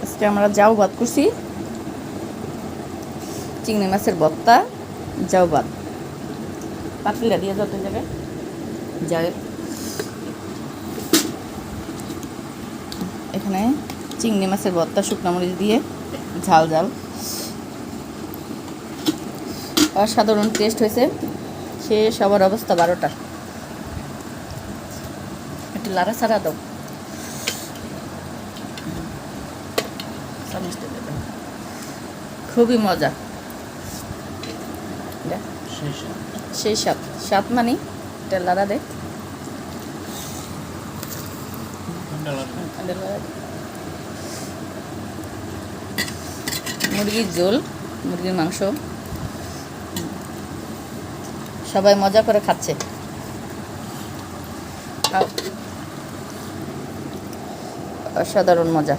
আজকে আমরা জাউ ভাত করছি, চিংড়ি মাছের ভর্তা, জাউ ভাত। পাতিলা দিয়ে যত জায়গায় যায়। এখানে চিংড়ি মাছের ভর্তা শুকনো মরিচ দিয়ে ঝাল ঝাল, অসাধারণ টেস্ট হয়েছে। সে সবার অবস্থা 12টা। একটু লাড়া ছাড়া দাও, খুবই মজা। সেই স্বাদ মানে লাড়া দে। মুরগির ঝোল, মুরগির মাংস, সবাই মজা করে খাচ্ছে। অসাধারণ মজা।